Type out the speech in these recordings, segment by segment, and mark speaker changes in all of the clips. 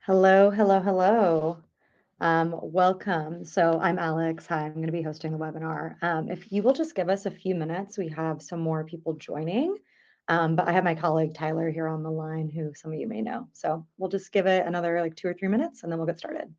Speaker 1: Hello, hello, hello. Welcome. So I'm Alex. Hi, I'm going to be hosting the webinar. If you will just give us a few minutes, we have some more people joining. But I have my colleague Tyler here on the line, who some of you may know. So we'll just give it another like 2 or 3 minutes and then we'll get started.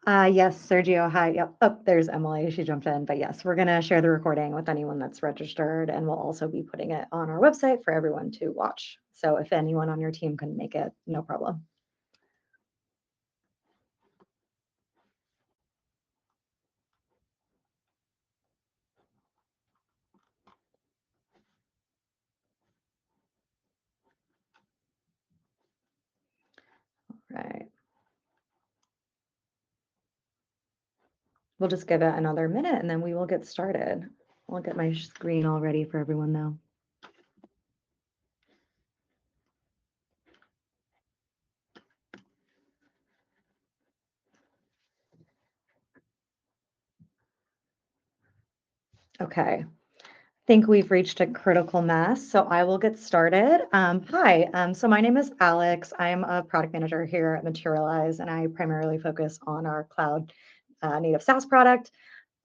Speaker 1: Yes, Sergio, hi. Yep. Oh, there's Emily. She jumped in. But yes, we're going to share the recording with anyone that's registered, and we'll also be putting it on our website for everyone to watch. So if anyone on your team couldn't make it, no problem. Right. We'll just give it another minute and then we will get started. I'll get my screen all ready for everyone though. Okay. I think we've reached a critical mass, so I will get started. Hi, so my name is Alex. I'm a product manager here at Materialize, and I primarily focus on our cloud native SaaS product.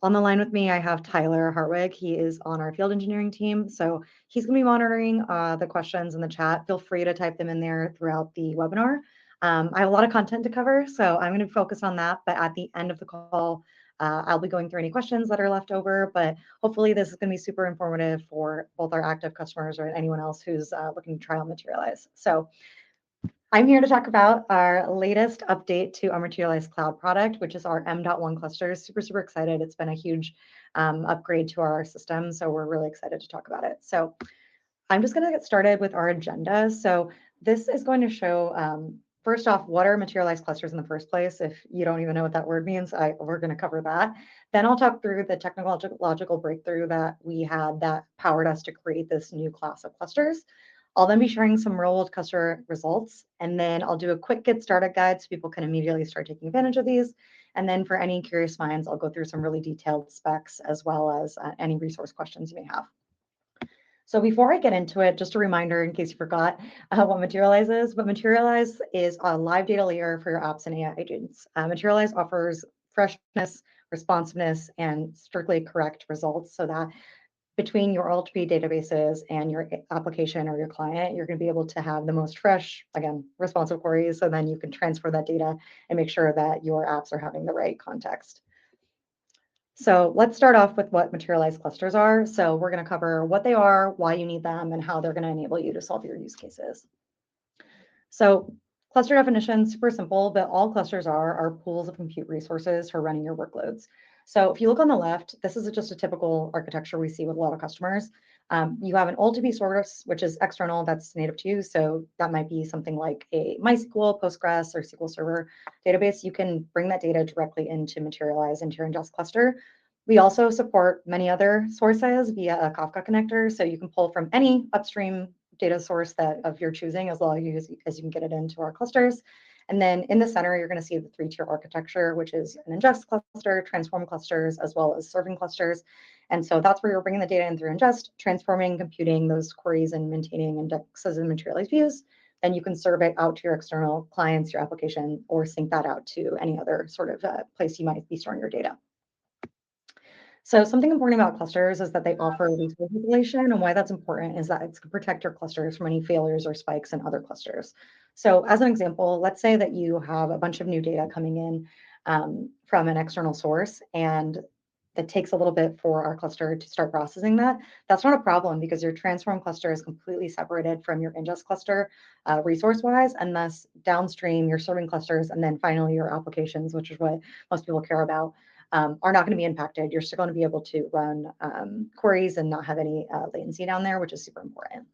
Speaker 1: On the line with me, I have Tyler Hartwig. He is on our field engineering team. So he's going to be monitoring the questions in the chat. Feel free to type them in there throughout the webinar. I have a lot of content to cover, so I'm going to focus on that. But at the end of the call, I'll be going through any questions that are left over. But hopefully this is going to be super informative for both our active customers or anyone else who's looking to try out Materialize. So I'm here to talk about our latest update to our Materialize Cloud product, which is our M.1 clusters. Super, super excited. It's been a huge upgrade to our system, so we're really excited to talk about it. So I'm just going to get started with our agenda. So this is going to show, first off, what are Materialize clusters in the first place? If you don't even know what that word means, we're going to cover that. Then I'll talk through the technological breakthrough that we had that powered us to create this new class of clusters. I'll then be sharing some real-world customer results, and then I'll do a quick get started guide so people can immediately start taking advantage of these. And then for any curious minds, I'll go through some really detailed specs as well as any resource questions you may have. So before I get into it, just a reminder in case you forgot what Materialize is. But Materialize is a live data layer for your apps and AI agents. Materialize offers freshness, responsiveness, and strictly correct results so that between your OLTP databases and your application or your client, you're going to be able to have the most fresh, again, responsive queries. So then you can transfer that data and make sure that your apps are having the right context. So let's start off with what Materialize clusters are. So we're going to cover what they are, why you need them, and how they're going to enable you to solve your use cases. So cluster definition, super simple, but all clusters are pools of compute resources for running your workloads. So if you look on the left, this is just a typical architecture we see with a lot of customers. You have an OLTP source, which is external, that's native to you. So that might be something like a MySQL, Postgres, or SQL Server database. You can bring that data directly into Materialize into your ingest cluster. We also support many other sources via a Kafka connector. So you can pull from any upstream data source that of your choosing as long as you can get it into our clusters. And then in the center, you're going to see the 3-tier architecture, which is an ingest cluster, transform clusters, as well as serving clusters. And so that's where you're bringing the data in through ingest, transforming, computing those queries, and maintaining indexes and Materialize views. Then you can serve it out to your external clients, your application, or sync that out to any other sort of place you might be storing your data. So something important about clusters is that they offer resource isolation, and why that's important is that it's to protect your clusters from any failures or spikes in other clusters. So as an example, let's say that you have a bunch of new data coming in from an external source, and it takes a little bit for our cluster to start processing that. That's not a problem because your transform cluster is completely separated from your ingest cluster resource-wise, and thus downstream your serving clusters, and then finally your applications, which is what most people care about, are not going to be impacted. You're still going to be able to run queries and not have any latency down there, which is super important.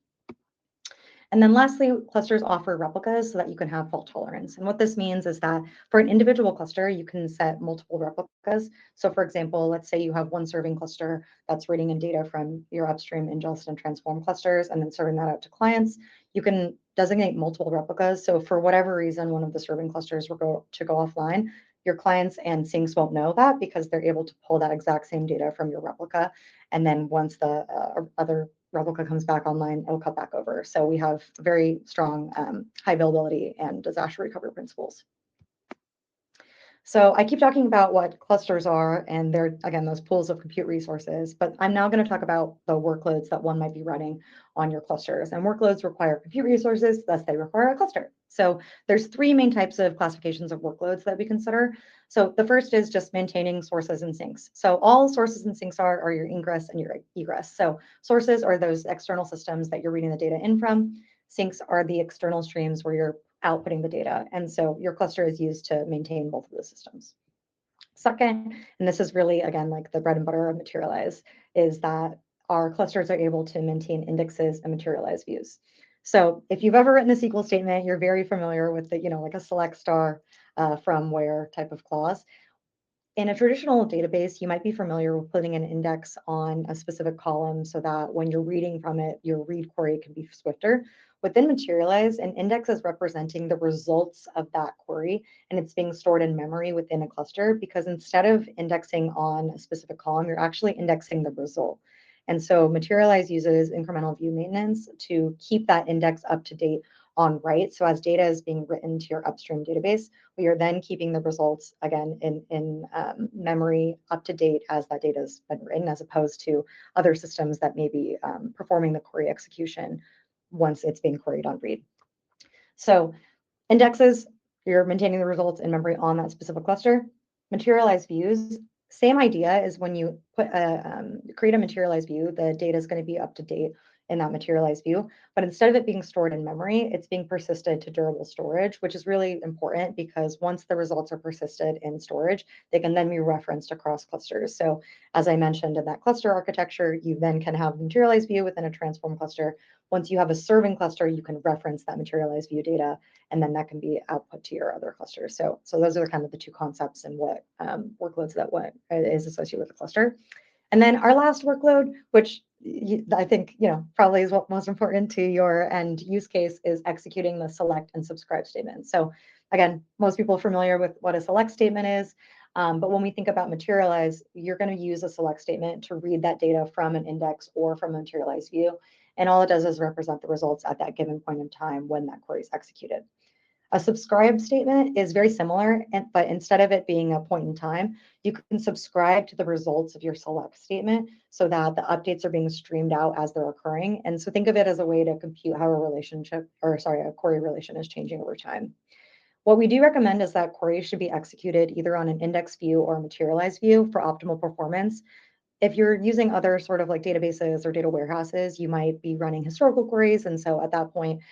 Speaker 1: And then lastly, clusters offer replicas so that you can have fault tolerance. And what this means is that for an individual cluster, you can set multiple replicas. So for example, let's say you have one serving cluster that's reading in data from your upstream ingest and transform clusters and then serving that out to clients. You can designate multiple replicas. So for whatever reason, one of the serving clusters will go offline, your clients and sinks won't know that because they're able to pull that exact same data from your replica. And then once the other replica comes back online, it'll cut back over. So we have very strong high availability and disaster recovery principles. So I keep talking about what clusters are, and they're, again, those pools of compute resources, but I'm now going to talk about the workloads that one might be running on your clusters. And workloads require compute resources, thus they require a cluster. So there's three main types of classifications of workloads that we consider. So the first is just maintaining sources and sinks. So all sources and sinks are your ingress and your egress. So sources are those external systems that you're reading the data in from. Sinks are the external streams where you're outputting the data. And so your cluster is used to maintain both of those systems. Second, and this is really, again, like the bread and butter of Materialize, is that our clusters are able to maintain indexes and Materialize views. So if you've ever written a SQL statement, you're very familiar with the, like a select star from where type of clause. In a traditional database, you might be familiar with putting an index on a specific column so that when you're reading from it, your read query can be swifter. Within Materialize, an index is representing the results of that query, and it's being stored in memory within a cluster because instead of indexing on a specific column, you're actually indexing the result. And so Materialize uses incremental view maintenance to keep that index up to date on write. So as data is being written to your upstream database, we are then keeping the results again in memory up to date as that data has been written, as opposed to other systems that may be performing the query execution once it's being queried on read. So indexes, you're maintaining the results in memory on that specific cluster. Materialized views, same idea as when you create a materialized view, the data is going to be up to date in that materialized view, but instead of it being stored in memory, it's being persisted to durable storage, which is really important because once the results are persisted in storage, they can then be referenced across clusters. So as I mentioned in that cluster architecture, you then can have a materialized view within a transform cluster. Once you have a serving cluster, you can reference that materialized view data, and then that can be output to your other clusters. So those are kind of the two concepts and what workloads that what is associated with the cluster. And then our last workload, which I think probably is what most important to your end use case, is executing the select and subscribe statement. So again, most people are familiar with what a select statement is. But when we think about Materialize, you're going to use a select statement to read that data from an index or from a Materialize view. And all it does is represent the results at that given point in time when that query is executed. A subscribe statement is very similar, but instead of it being a point in time, you can subscribe to the results of your select statement so that the updates are being streamed out as they're occurring. And so think of it as a way to compute how a query relation is changing over time. What we do recommend is that queries should be executed either on an index view or a materialized view for optimal performance. If you're using other sort of like databases or data warehouses, you might be running historical queries. And so at that point,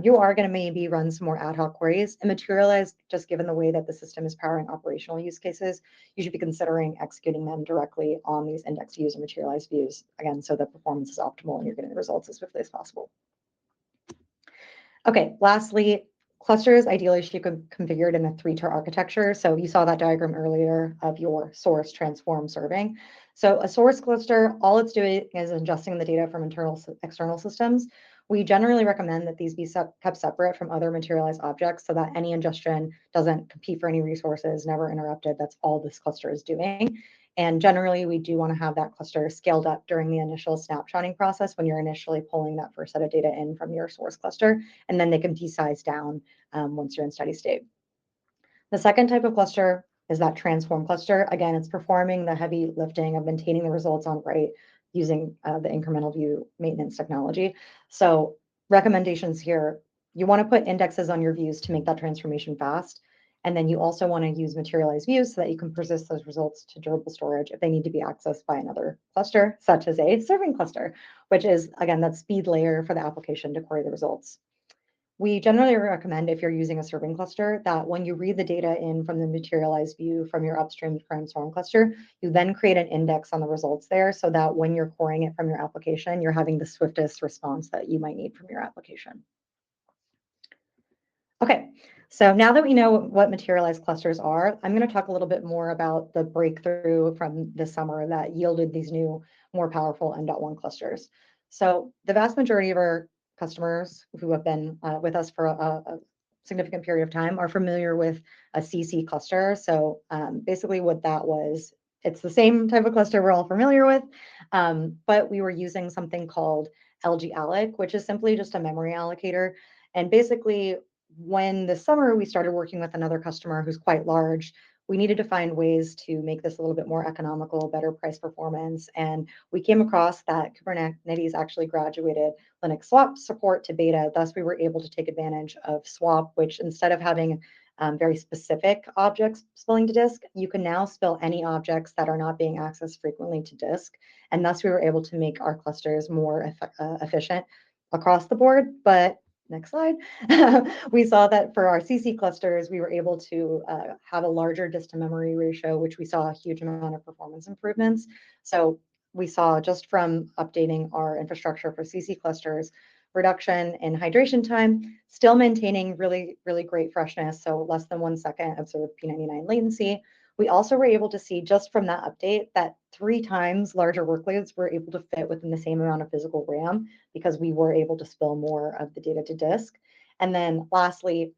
Speaker 1: you are going to maybe run some more ad hoc queries. And Materialize, just given the way that the system is powering operational use cases, you should be considering executing them directly on these index views and materialized views, again, so the performance is optimal and you're getting the results as swiftly as possible. Okay, lastly, clusters ideally should be configured in a 3-tier architecture. So you saw that diagram earlier of your source, transform, serving. So a source cluster, all it's doing is ingesting the data from external systems. We generally recommend that these be kept separate from other materialized objects so that any ingestion doesn't compete for any resources, never interrupted. That's all this cluster is doing. And generally, we do want to have that cluster scaled up during the initial snapshotting process when you're initially pulling that first set of data in from your source cluster, and then they can desize down once you're in steady state. The second type of cluster is that transform cluster. Again, it's performing the heavy lifting of maintaining the results on write using the incremental view maintenance technology. So recommendations here, you want to put indexes on your views to make that transformation fast. And then you also want to use materialized views so that you can persist those results to durable storage if they need to be accessed by another cluster, such as a serving cluster, which is, again, that speed layer for the application to query the results. We generally recommend, if you're using a serving cluster, that when you read the data in from the materialized view from your upstream transform cluster, you then create an index on the results there so that when you're querying it from your application, you're having the swiftest response that you might need from your application. Okay, so now that we know what materialized clusters are, I'm going to talk a little bit more about the breakthrough from this summer that yielded these new, more powerful M.1 clusters. So the vast majority of our customers who have been with us for a significant period of time are familiar with a CC cluster. So basically what that was, it's the same type of cluster we're all familiar with, but we were using something called LG-alloc, which is simply just a memory allocator. And basically when this summer we started working with another customer who's quite large, we needed to find ways to make this a little bit more economical, better price performance. And we came across that Kubernetes actually graduated Linux swap support to beta. Thus, we were able to take advantage of swap, which instead of having very specific objects spilling to disk, you can now spill any objects that are not being accessed frequently to disk. And thus, we were able to make our clusters more efficient across the board. But next slide, we saw that for our CC clusters, we were able to have a larger disk to memory ratio, which we saw a huge amount of performance improvements. So we saw just from updating our infrastructure for CC clusters, reduction in hydration time, still maintaining really, really great freshness, so less than 1 second observed P99 latency. We also were able to see just from that update that 3 times larger workloads were able to fit within the same amount of physical RAM because we were able to spill more of the data to disk. And then lastly,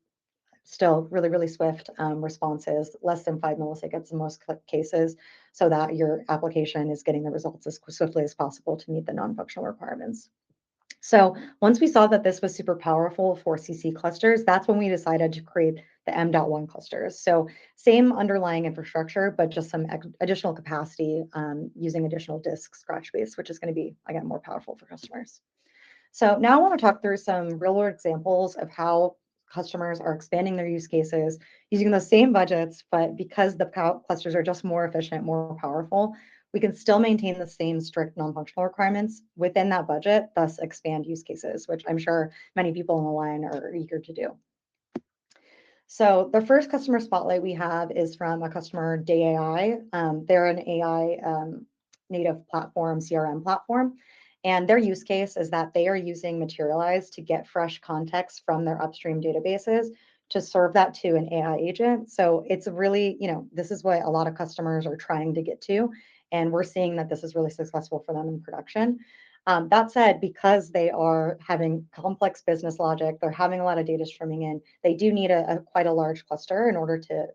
Speaker 1: still really, really swift responses, less than 5 milliseconds in most cases, so that your application is getting the results as swiftly as possible to meet the non-functional requirements. So once we saw that this was super powerful for CC clusters, that's when we decided to create the M.1 clusters. So same underlying infrastructure, but just some additional capacity using additional disk scratch space, which is going to be, again, more powerful for customers. So now I want to talk through some real-world examples of how customers are expanding their use cases using those same budgets, but because the clusters are just more efficient, more powerful, we can still maintain the same strict non-functional requirements within that budget, thus expand use cases, which I'm sure many people on the line are eager to do. So the first customer spotlight we have is from a customer, Day AI. They're an AI native platform, CRM platform. And their use case is that they are using Materialize to get fresh context from their upstream databases to serve that to an AI agent. So it's really, this is what a lot of customers are trying to get to. And we're seeing that this is really successful for them in production. That said, because they are having complex business logic, they're having a lot of data streaming in, they do need quite a large cluster in order to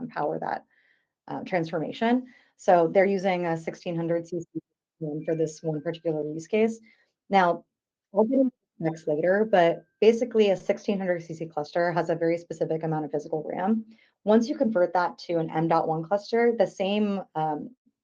Speaker 1: power that transformation. So they're using a 1600 cc for this one particular use case. Now, I'll get into next later, but basically a 1600 cc cluster has a very specific amount of physical RAM. Once you convert that to an M.1 cluster, the same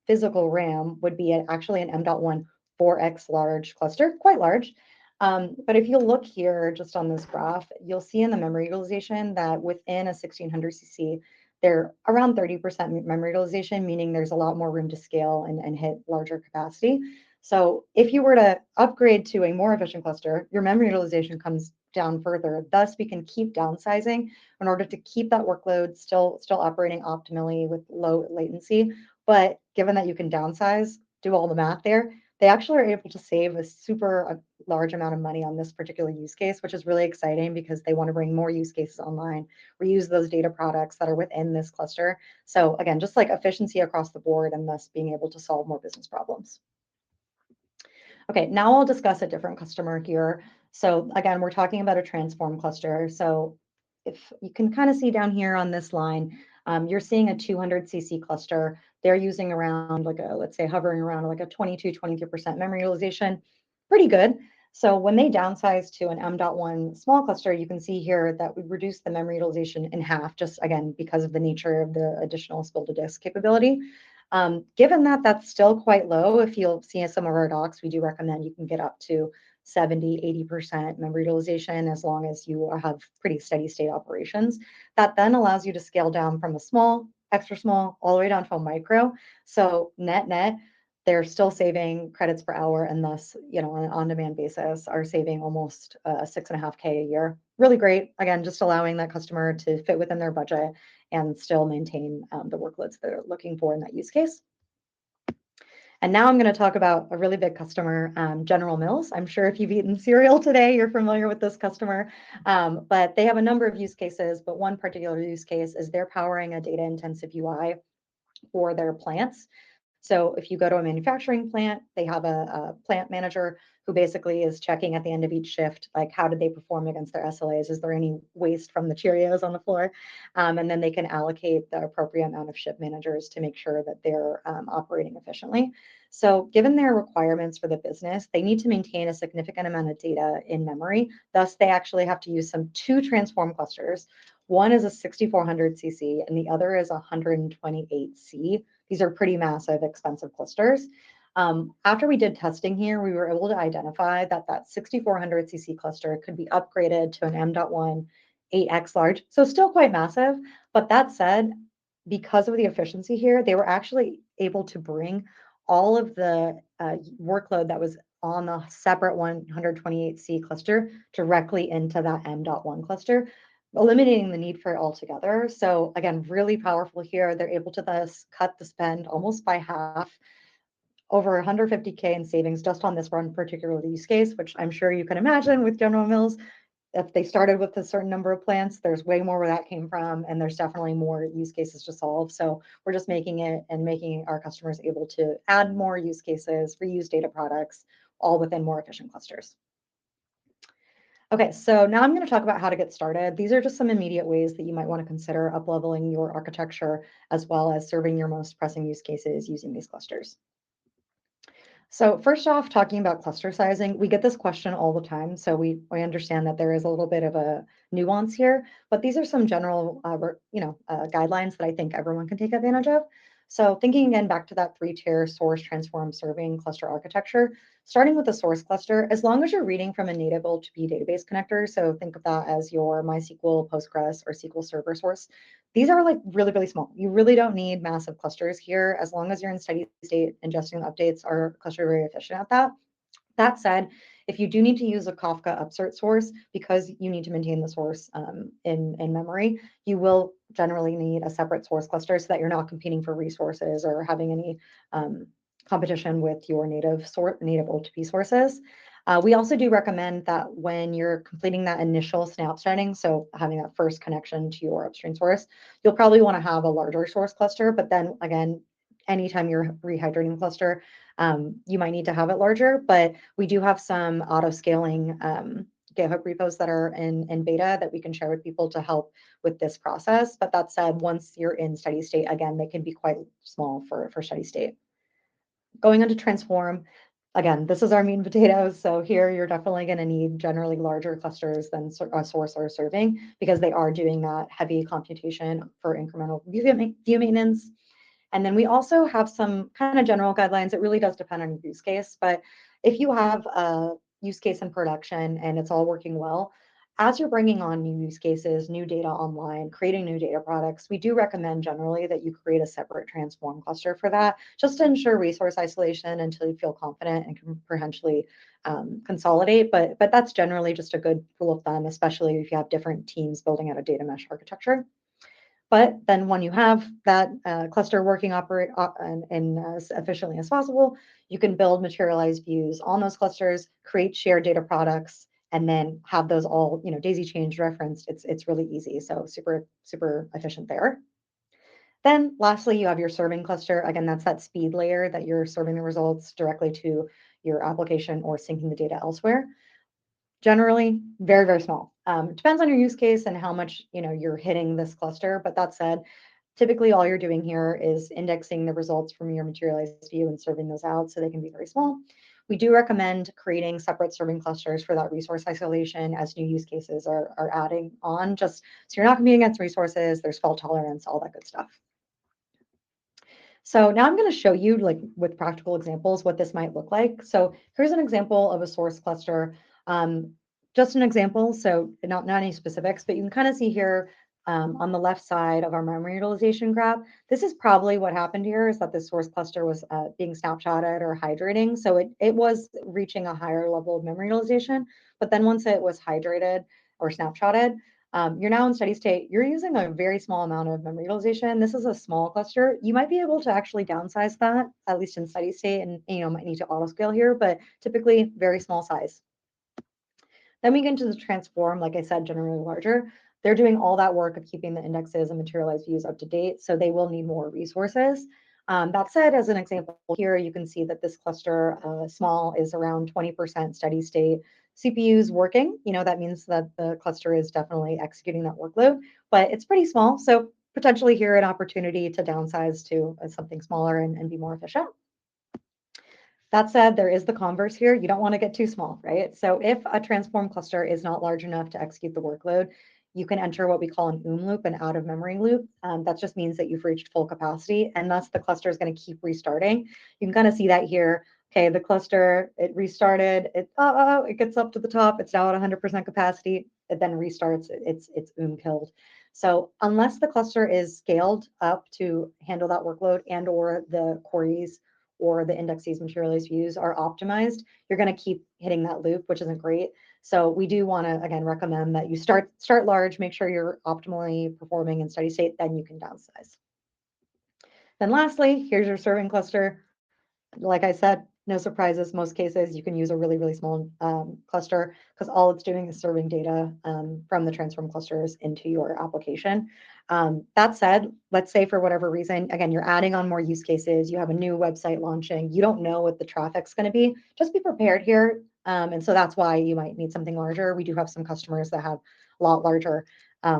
Speaker 1: physical RAM would be actually an M.1 4x large cluster, quite large. But if you look here just on this graph, you'll see in the memory utilization that within a 1600 cc, they're around 30% memory utilization, meaning there's a lot more room to scale and hit larger capacity. So if you were to upgrade to a more efficient cluster, your memory utilization comes down further. Thus, we can keep downsizing in order to keep that workload still operating optimally with low latency. But given that you can downsize, do all the math there, they actually are able to save a super large amount of money on this particular use case, which is really exciting because they want to bring more use cases online, reuse those data products that are within this cluster. So again, just like efficiency across the board and thus being able to solve more business problems. Okay, now I'll discuss a different customer here. So again, we're talking about a transform cluster. So if you can kind of see down here on this line, you're seeing a 200 cc cluster. They're using around let's say hovering around like a 22, 23% memory utilization. Pretty good. So when they downsize to an M.1 small cluster, you can see here that we reduced the memory utilization in half, just again, because of the nature of the additional spill to disk capability. Given that that's still quite low, if you'll see in some of our docs, we do recommend you can get up to 70, 80% memory utilization as long as you have pretty steady state operations. That then allows you to scale down from a small, extra small, all the way down to a micro. So net, they're still saving credits per hour and thus, on an on-demand basis are saving almost 6.5K a year. Really great. Again, just allowing that customer to fit within their budget and still maintain the workloads they're looking for in that use case. And now I'm going to talk about a really big customer, General Mills. I'm sure if you've eaten cereal today, you're familiar with this customer, but they have a number of use cases, but one particular use case is they're powering a data-intensive UI for their plants. So if you go to a manufacturing plant, they have a plant manager who basically is checking at the end of each shift, like how did they perform against their SLAs? Is there any waste from the Cheerios on the floor? And then they can allocate the appropriate amount of shift managers to make sure that they're operating efficiently. So given their requirements for the business, they need to maintain a significant amount of data in memory. Thus, they actually have to use two transform clusters. One is a 6400cc and the other is 128C. These are pretty massive, expensive clusters. After we did testing here, we were able to identify that 6400cc cluster could be upgraded to an M.1 8x large. So still quite massive. But that said, because of the efficiency here, they were actually able to bring all of the workload that was on the separate 128C cluster directly into that M.1 cluster, eliminating the need for it altogether. So again, really powerful here. They're able to thus cut the spend almost by half, over 150K in savings just on this one particular use case, which I'm sure you can imagine with General Mills. If they started with a certain number of plants, there's way more where that came from, and there's definitely more use cases to solve. So we're just making our customers able to add more use cases, reuse data products, all within more efficient clusters. Okay, so now I'm going to talk about how to get started. These are just some immediate ways that you might want to consider up-leveling your architecture as well as serving your most pressing use cases using these clusters. So first off, talking about cluster sizing, we get this question all the time. So we understand that there is a little bit of a nuance here, but these are some general, guidelines that I think everyone can take advantage of. So thinking again back to that three-tier source, transform, serving cluster architecture, starting with the source cluster, as long as you're reading from a native OLTP database connector, so think of that as your MySQL, Postgres, or SQL Server source. These are like really, really small. You really don't need massive clusters here. As long as you're in steady state, ingesting updates, our cluster very efficient at that. That said, if you do need to use a Kafka upsert source because you need to maintain the source in memory, you will generally need a separate source cluster so that you're not competing for resources or having any competition with your native OLTP sources. We also do recommend that when you're completing that initial snapshotting, so having that first connection to your upstream source, you'll probably want to have a larger source cluster, but then again, anytime you're rehydrating cluster, you might need to have it larger, but we do have some auto-scaling GitHub repos that are in beta that we can share with people to help with this process. But that said, once you're in steady state, again, they can be quite small for steady state. Going into transform, again, this is our meat and potatoes. So here you're definitely going to need generally larger clusters than a source or serving because they are doing that heavy computation for incremental view maintenance. And then we also have some kind of general guidelines. It really does depend on your use case, but if you have a use case in production and it's all working well, as you're bringing on new use cases, new data online, creating new data products, we do recommend generally that you create a separate transform cluster for that, just to ensure resource isolation until you feel confident and can potentially consolidate. But that's generally just a good rule of thumb, especially if you have different teams building out a data mesh architecture. But then when you have that cluster working as efficiently as possible, you can build materialized views on those clusters, create shared data products, and then have those all, daisy chained referenced. It's really easy. So super, super efficient there. Then lastly, you have your serving cluster. Again, that's that speed layer that you're serving the results directly to your application or syncing the data elsewhere. Generally, very, very small. It depends on your use case and how much you're hitting this cluster. But that said, typically all you're doing here is indexing the results from your materialized view and serving those out, so they can be very small. We do recommend creating separate serving clusters for that resource isolation as new use cases are adding on, just so you're not competing against resources, there's fault tolerance, all that good stuff. So now I'm going to show you, like with practical examples, what this might look like. So here's an example of a source cluster. Just an example, so not any specifics, but you can kind of see here on the left side of our memory utilization graph, this is probably what happened here, is that this source cluster was being snapshotted or hydrating. So it was reaching a higher level of memory utilization, but then once it was hydrated or snapshotted, you're now in steady state. You're using a very small amount of memory utilization. This is a small cluster. You might be able to actually downsize that, at least in steady state, and might need to auto scale here, but typically very small size. Then we get into the transform, like I said, generally larger. They're doing all that work of keeping the indexes and materialized views up to date, so they will need more resources. That said, as an example here, you can see that this cluster small is around 20% steady state. CPU's working, that means that the cluster is definitely executing that workload, but it's pretty small. So potentially here an opportunity to downsize to something smaller and be more efficient. That said, there is the converse here. You don't want to get too small, right? So if a transform cluster is not large enough to execute the workload, you can enter what we call an loop, an out of memory loop. That just means that you've reached full capacity, and thus the cluster is going to keep restarting. You can kind of see that here. Okay, the cluster, it restarted, it gets up to the top, it's now at 100% capacity, it then restarts, it's killed. So unless the cluster is scaled up to handle that workload and or the queries or the indexes materialized views are optimized, you're going to keep hitting that loop, which isn't great. So we do want to, again, recommend that you start large, make sure you're optimally performing in steady state, then you can downsize. Then lastly, here's your serving cluster. Like I said, no surprises. Most cases, you can use a really, really small cluster because all it's doing is serving data from the transform clusters into your application. That said, let's say for whatever reason, again, you're adding on more use cases, you have a new website launching, you don't know what the traffic's going to be, just be prepared here. And so that's why you might need something larger. We do have some customers that have a lot larger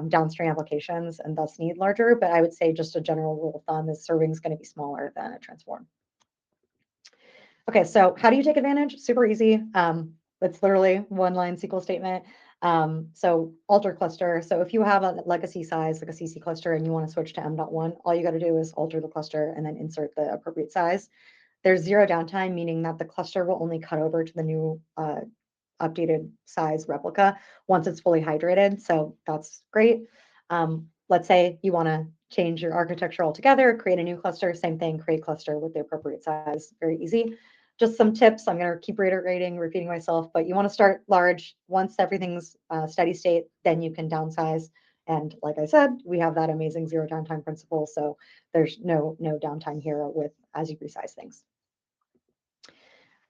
Speaker 1: downstream applications and thus need larger, but I would say just a general rule of thumb is serving is going to be smaller than a transform. Okay, so how do you take advantage? Super easy. It's literally one line SQL statement. So alter cluster. So if you have a legacy size, like a CC cluster, and you want to switch to M.1, all you got to do is alter the cluster and then insert the appropriate size. There's zero downtime, meaning that the cluster will only cut over to the new updated size replica once it's fully hydrated. So that's great. Let's say you want to change your architecture altogether, create a new cluster, same thing, create cluster with the appropriate size, very easy. Just some tips, I'm going to keep repeating myself, but you want to start large. Once everything's steady state, then you can downsize. And like I said, we have that amazing zero downtime principle, so there's no downtime here with as you resize things.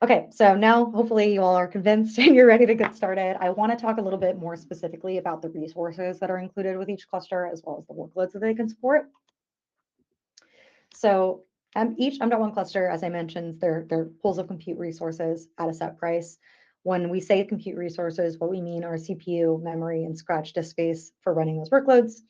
Speaker 1: Okay, so now hopefully you all are convinced and you're ready to get started. I want to talk a little bit more specifically about the resources that are included with each cluster, as well as the workloads that they can support. So each M.1 cluster, as I mentioned, they're pools of compute resources at a set price. When we say compute resources, what we mean are CPU, memory, and scratch disk space for running those workloads.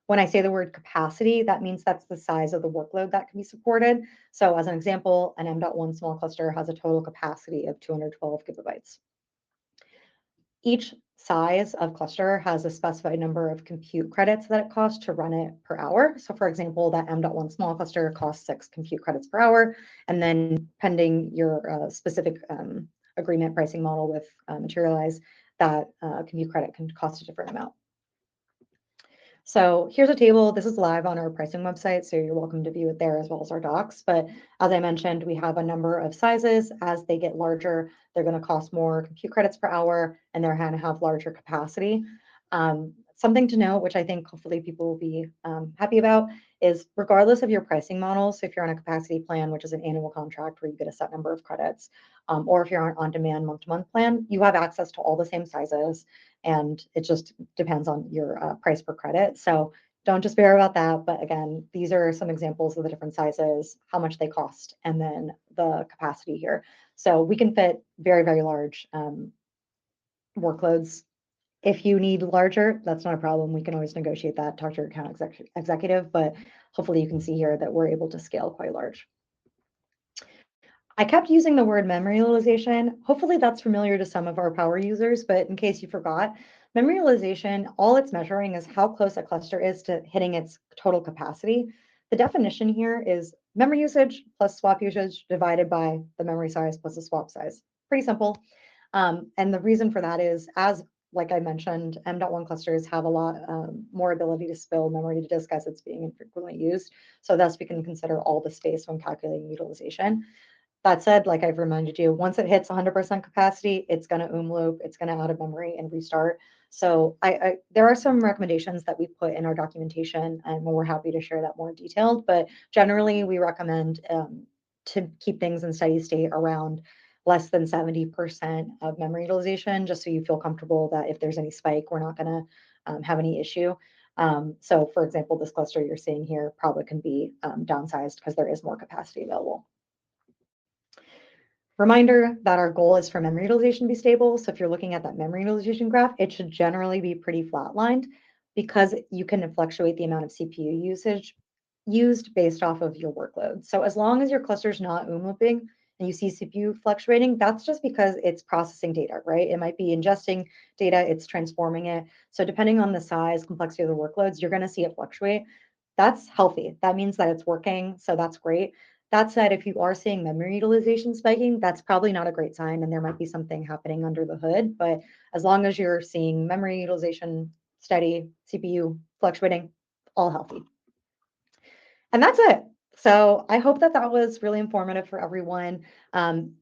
Speaker 1: When I say the word capacity, that means that's the size of the workload that can be supported. So as an example, an M.1 small cluster has a total capacity of 212 gigabytes. Each size of cluster has a specified number of compute credits that it costs to run it per hour. So for example, that M.1 small cluster costs 6 compute credits per hour. And then pending your specific agreement pricing model with Materialize, that compute credit can cost a different amount. So here's a table. This is live on our pricing website, so you're welcome to view it there as well as our docs. But as I mentioned, we have a number of sizes. As they get larger, they're going to cost more compute credits per hour, and they're going to have larger capacity. Something to note, which I think hopefully people will be happy about, is regardless of your pricing model, so if you're on a capacity plan, which is an annual contract where you get a set number of credits, or if you're on an on-demand month-to-month plan, you have access to all the same sizes, and it just depends on your price per credit. So don't despair about that. But again, these are some examples of the different sizes, how much they cost, and then the capacity here. So we can fit very, very large workloads. If you need larger, that's not a problem. We can always negotiate that, talk to your account executive, but hopefully you can see here that we're able to scale quite large. I kept using the word memory utilization. Hopefully that's familiar to some of our power users, but in case you forgot, memory utilization, all it's measuring is how close a cluster is to hitting its total capacity. The definition here is memory usage plus swap usage divided by the memory size plus the swap size. Pretty simple. And the reason for that is, as like I mentioned, M.1 clusters have a lot more ability to spill memory to disk as it's being infrequently used. So thus we can consider all the space when calculating utilization. That said, like I've reminded you, once it hits 100% capacity, it's going to loop, it's going to out of memory and restart. So there are some recommendations that we put in our documentation, and we're happy to share that more detailed. But generally, we recommend to keep things in steady state around less than 70% of memory utilization, just so you feel comfortable that if there's any spike, we're not going to have any issue. So for example, this cluster you're seeing here probably can be downsized because there is more capacity available. Reminder that our goal is for memory utilization to be stable. So if you're looking at that memory utilization graph, it should generally be pretty flatlined because you can fluctuate the amount of CPU usage used based off of your workload. So as long as your cluster's not looping and you see CPU fluctuating, that's just because it's processing data, right? It might be ingesting data, it's transforming it. So depending on the size, complexity of the workloads, you're going to see it fluctuate. That's healthy. That means that it's working. So that's great. That said, if you are seeing memory utilization spiking, that's probably not a great sign, and there might be something happening under the hood. But as long as you're seeing memory utilization steady, CPU fluctuating, all healthy. And that's it. So I hope that that was really informative for everyone.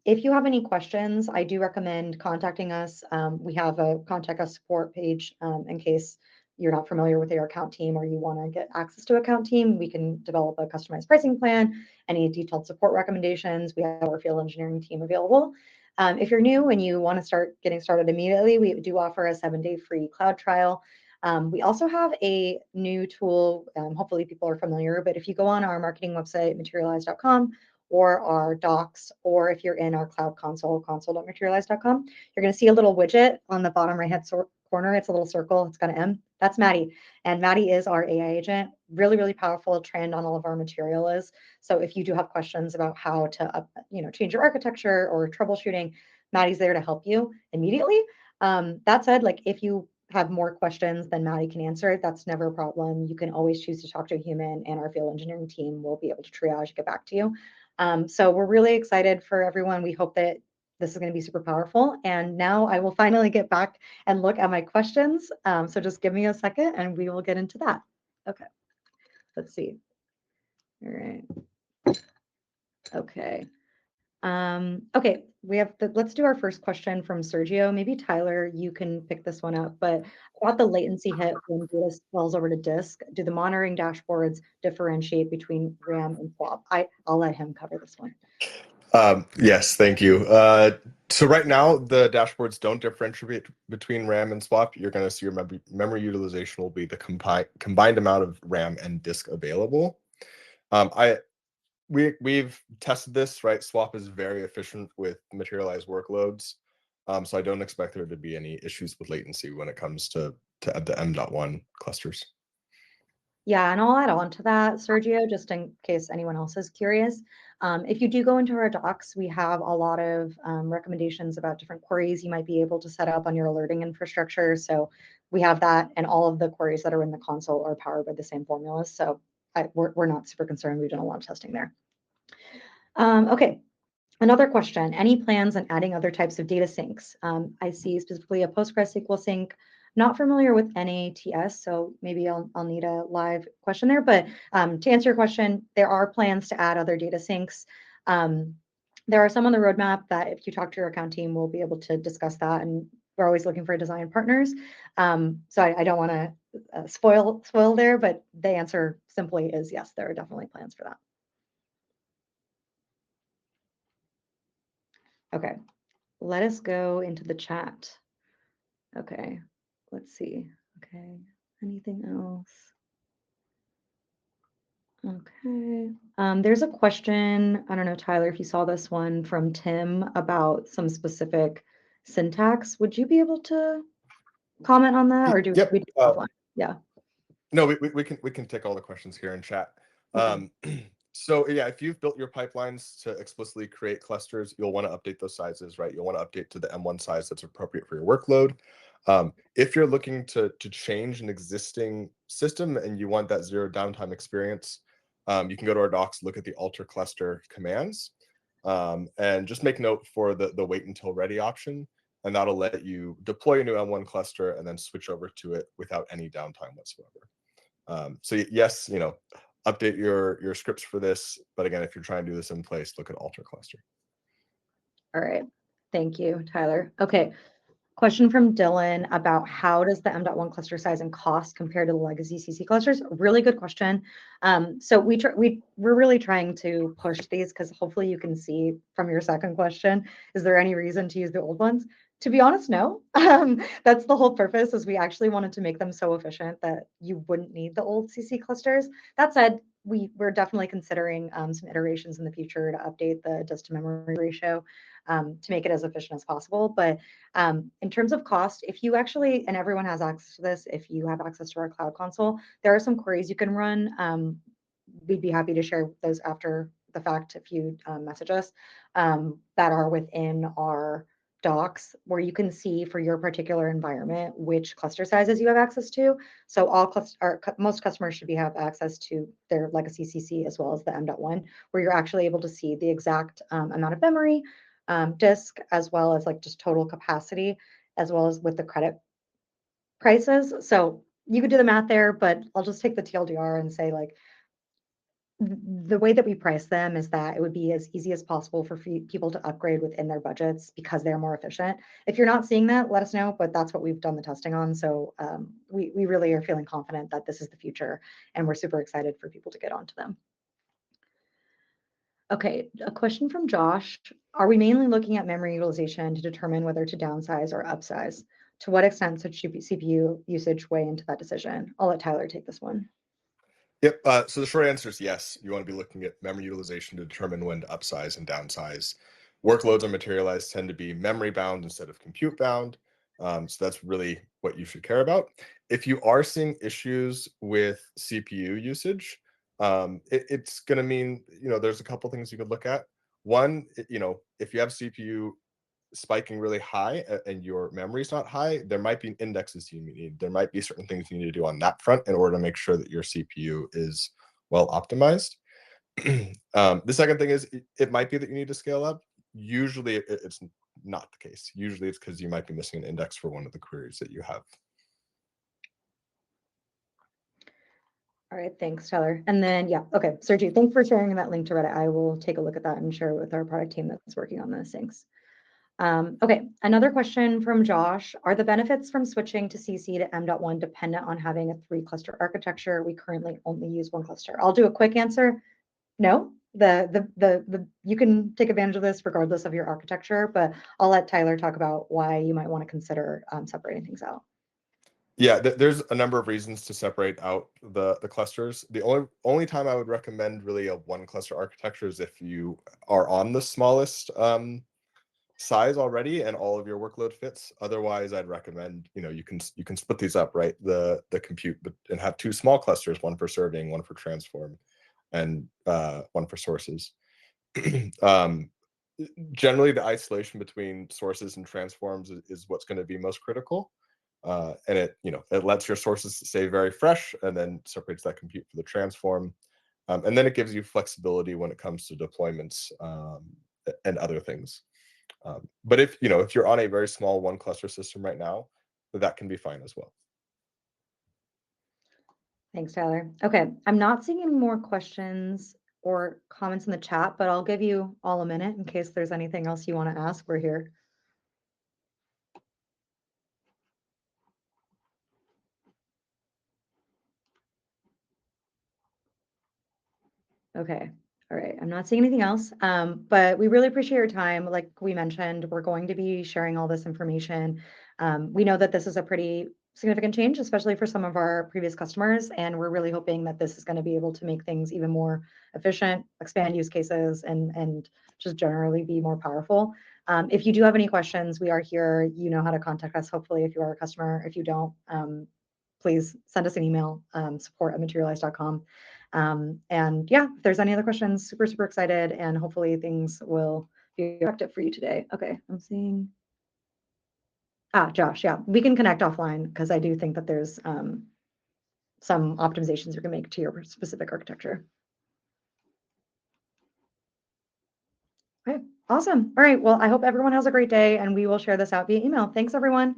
Speaker 1: If you have any questions, I do recommend contacting us. We have a contact us support page in case you're not familiar with your account team or you want to get access to account team. We can develop a customized pricing plan, any detailed support recommendations. We have our field engineering team available. If you're new and you want to start getting started immediately, we do offer a 7-day free cloud trial. We also have a new tool, hopefully people are familiar, but if you go on our marketing website, materialize.com, or our docs, or if you're in our cloud console, console.materialize.com, you're going to see a little widget on the bottom right-hand corner. It's a little circle. It's got an M. That's Maddie. And Maddie is our AI agent. Really, really powerful, trained on all of our material is. So if you do have questions about how to change your architecture or troubleshooting, Maddie's there to help you immediately. That said, like if you have more questions than Maddie can answer, that's never a problem. You can always choose to talk to a human, and our field engineering team will be able to triage and get back to you. So we're really excited for everyone. We hope that this is going to be super powerful. And now I will finally get back and look at my questions. So just give me a second and we will get into that. Okay, let's see. All right. Okay. Okay, let's do our first question from Sergio. Maybe Tyler, you can pick this one up, but about the latency hit when data spills over to disk, do the monitoring dashboards differentiate between RAM and swap? I'll let him cover this one.
Speaker 2: Yes, thank you. So right now, the dashboards don't differentiate between RAM and swap. You're going to see your memory utilization will be the combined amount of RAM and disk available. We've tested this, right? Swap is very efficient with Materialize workloads. So I don't expect there to be any issues with latency when it comes to the M.1 clusters.
Speaker 1: Yeah, and I'll add on to that, Sergio, just in case anyone else is curious. If you do go into our docs, we have a lot of recommendations about different queries you might be able to set up on your alerting infrastructure. So we have that, and all of the queries that are in the console are powered by the same formulas. So we're not super concerned. We've done a lot of testing there. Okay, another question, any plans on adding other types of data syncs? I see specifically a PostgreSQL sync. Not familiar with NATS, so maybe I'll need a live question there. But to answer your question, there are plans to add other data syncs. There are some on the roadmap that if you talk to your account team, we'll be able to discuss that. And we're always looking for design partners. So I don't want to spoil there, but the answer simply is yes, there are definitely plans for that. Okay, let us go into the chat. Okay, let's see. Okay, anything else? Okay, there's a question, I don't know, Tyler, if you saw this one from Tim about some specific syntax. Would you be able to comment on that, or do
Speaker 2: Yep.
Speaker 1: we do it offline? Yeah.
Speaker 2: No, we can take all the questions here in chat.
Speaker 1: Okay.
Speaker 2: So yeah, if you've built your pipelines to explicitly create clusters, you'll want to update those sizes, right? You'll want to update to the M.1 size that's appropriate for your workload. If you're looking to change an existing system and you want that zero downtime experience, you can go to our docs, look at the alter cluster commands, and just make note for the wait until ready option, and that'll let you deploy a new M1 cluster and then switch over to it without any downtime whatsoever. So yes, update your scripts for this. But again, if you're trying to do this in place, look at alter cluster.
Speaker 1: All right. Thank you, Tyler. Okay. Question from Dylan about how does the M.1 cluster size and cost compare to the legacy CC clusters? Really good question. So we're really trying to push these because hopefully you can see from your second question, is there any reason to use the old ones? To be honest, no. That's the whole purpose, is we actually wanted to make them so efficient that you wouldn't need the old CC clusters. That said, we're definitely considering some iterations in the future to update the disk to memory ratio to make it as efficient as possible. But in terms of cost, if you actually, and everyone has access to this, if you have access to our cloud console, there are some queries you can run. We'd be happy to share those after the fact if you message us that are within our docs, where you can see for your particular environment which cluster sizes you have access to. So most customers should have access to their legacy CC as well as the M.1, where you're actually able to see the exact amount of memory, disk, as well as like just total capacity, as well as with the credit prices. So you could do the math there, but I'll just take the TLDR and say like the way that we price them is that it would be as easy as possible for people to upgrade within their budgets because they're more efficient. If you're not seeing that, let us know, but that's what we've done the testing on. So we really are feeling confident that this is the future, and we're super excited for people to get onto them. Okay, a question from Josh. Are we mainly looking at memory utilization to determine whether to downsize or upsize? To what extent should CPU usage weigh into that decision? I'll let Tyler take this one.
Speaker 2: Yep. So the short answer is yes. You want to be looking at memory utilization to determine when to upsize and downsize. Workloads on Materialize tend to be memory bound instead of compute bound. So that's really what you should care about. If you are seeing issues with CPU usage, it's going to mean, there's a couple things you could look at. One, if you have CPU spiking really high and your memory is not high, there might be indexes you need. There might be certain things you need to do on that front in order to make sure that your CPU is well optimized. The second thing is it might be that you need to scale up. Usually it's not the case. Usually it's because you might be missing an index for one of the queries that you have.
Speaker 1: All right, thanks, Tyler. And then, yeah, okay, Sergey, thanks for sharing that link to Reddit. I will take a look at that and share it with our product team that's working on those things. Okay, another question from Josh. Are the benefits from switching to CC to M.1 dependent on having a 3-cluster architecture? We currently only use 1 cluster. I'll do a quick answer. No, you can take advantage of this regardless of your architecture, but I'll let Tyler talk about why you might want to consider separating things out.
Speaker 2: Yeah, there's a number of reasons to separate out the clusters. The only time I would recommend really a 1 cluster architecture is if you are on the smallest size already and all of your workload fits. Otherwise, I'd recommend you can split these up, right? The compute, and have 2 small clusters, one for serving, one for transform, and one for sources. Generally, the isolation between sources and transforms is what's going to be most critical. And it lets your sources stay very fresh and then separates that compute for the transform. And then it gives you flexibility when it comes to deployments and other things. But if you're on a very small 1 cluster system right now, that can be fine as well.
Speaker 1: Thanks, Tyler. Okay, I'm not seeing any more questions or comments in the chat, but I'll give you all a minute in case there's anything else you want to ask. We're here. Okay. All right. I'm not seeing anything else, but we really appreciate your time. Like we mentioned, we're going to be sharing all this information. We know that this is a pretty significant change, especially for some of our previous customers, and we're really hoping that this is going to be able to make things even more efficient, expand use cases, and just generally be more powerful. If you do have any questions, we are here. You know how to contact us, hopefully, if you are a customer. If you don't, please send us an email, support@materialize.com. And yeah, if there's any other questions, super, super excited, and hopefully things will be effective for you today. Okay, I'm seeing. Josh, yeah, we can connect offline because I do think that there's some optimizations you can make to your specific architecture. Okay, awesome. All right, well, I hope everyone has a great day, and we will share this out via email. Thanks, everyone.